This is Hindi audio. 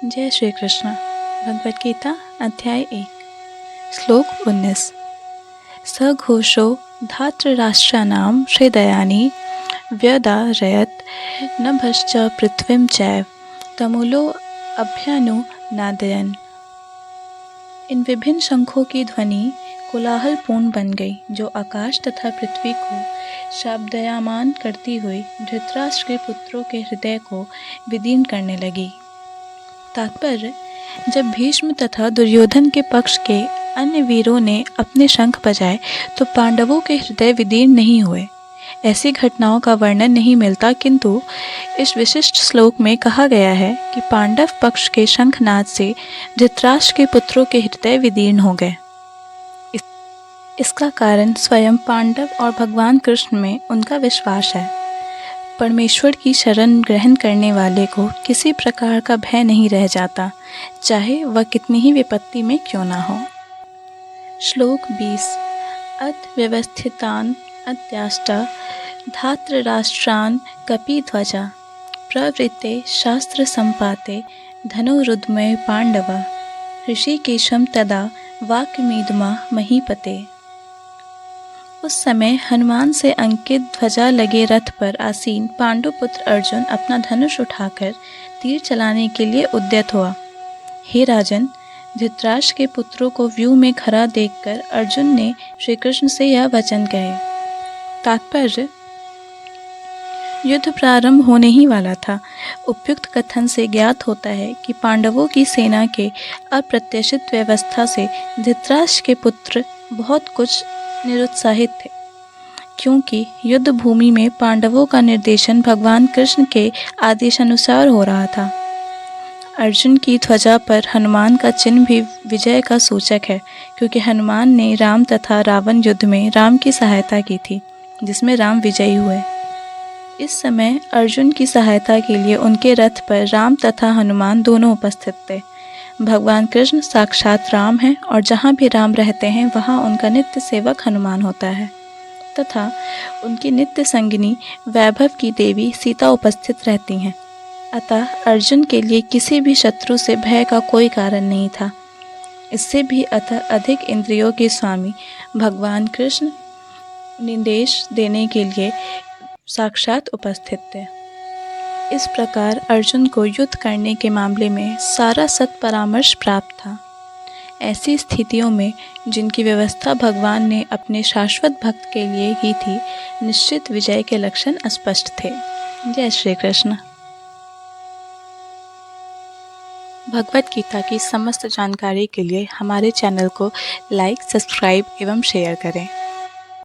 जय श्री कृष्ण। भगवद गीता अध्याय 1 श्लोक 19। सघोषो धातृराष्ट्राणां हृदयानि व्यदारयत् नभश्च पृथ्वीं चैव तमूलो अभ्यनुनादयन्। इन विभिन्न शंखों की ध्वनि कोलाहलपूर्ण बन गई, जो आकाश तथा पृथ्वी को शाब्दयमान करती हुई धृतराष्ट्र के पुत्रों के हृदय को विदीर्ण करने लगी। तात्पर्य: जब भीष्म तथा दुर्योधन के पक्ष के अन्य वीरों ने अपने शंख बजाए तो पांडवों के हृदय विदीर्ण नहीं हुए। ऐसी घटनाओं का वर्णन नहीं मिलता, किंतु इस विशिष्ट श्लोक में कहा गया है कि पांडव पक्ष के शंखनाद से धृतराष्ट्र के पुत्रों के हृदय विदीर्ण हो गए। इसका कारण स्वयं पांडव और भगवान कृष्ण में उनका विश्वास है। परमेश्वर की शरण ग्रहण करने वाले को किसी प्रकार का भय नहीं रह जाता, चाहे वह कितनी ही विपत्ति में क्यों ना हो। श्लोक 20। अथ व्यवस्थितान अत्याष्टा धातृराष्ट्रान् कपिध्वजा प्रवृत्ते शास्त्र संपाते धनुरुद्मये पांडवा ऋषिकेशं तदा वाक्यमीदमा महीपते। उस समय हनुमान से अंकित ध्वजा लगे रथ पर आसीन पांडुपुत्र अर्जुन अपना धनुष उठाकर तीर चलाने के लिए उद्यत हुआ। हे राजन, धृतराष्ट्र के पुत्रों को व्यूह में खड़ा देखकर अर्जुन ने श्री कृष्ण से यह वचन कहे। तात्पर्य: युद्ध प्रारंभ होने ही वाला था। उपयुक्त कथन से ज्ञात होता है कि पांडवों की सेना के अप्रत्याशित व्यवस्था से धृतराष्ट्र के पुत्र बहुत कुछ निरुत्साहित थे, क्योंकि युद्ध भूमि में पांडवों का निर्देशन भगवान कृष्ण के आदेशानुसार हो रहा था। अर्जुन की ध्वजा पर हनुमान का चिन्ह भी विजय का सूचक है, क्योंकि हनुमान ने राम तथा रावण युद्ध में राम की सहायता की थी, जिसमें राम विजयी हुए। इस समय अर्जुन की सहायता के लिए उनके रथ पर राम तथा हनुमान दोनों उपस्थित थे। भगवान कृष्ण साक्षात राम हैं और जहाँ भी राम रहते हैं वहाँ उनका नित्य सेवक हनुमान होता है, तथा उनकी नित्य संगिनी वैभव की देवी सीता उपस्थित रहती हैं। अतः अर्जुन के लिए किसी भी शत्रु से भय का कोई कारण नहीं था। इससे भी अधिक इंद्रियों के स्वामी भगवान कृष्ण निर्देश देने के लिए साक्षात उपस्थित थे। इस प्रकार अर्जुन को युद्ध करने के मामले में सारा सत्परामर्श प्राप्त था। ऐसी स्थितियों में जिनकी व्यवस्था भगवान ने अपने शाश्वत भक्त के लिए की थी, निश्चित विजय के लक्षण स्पष्ट थे। जय श्री कृष्ण। भगवद गीता की समस्त जानकारी के लिए हमारे चैनल को लाइक, सब्सक्राइब एवं शेयर करें।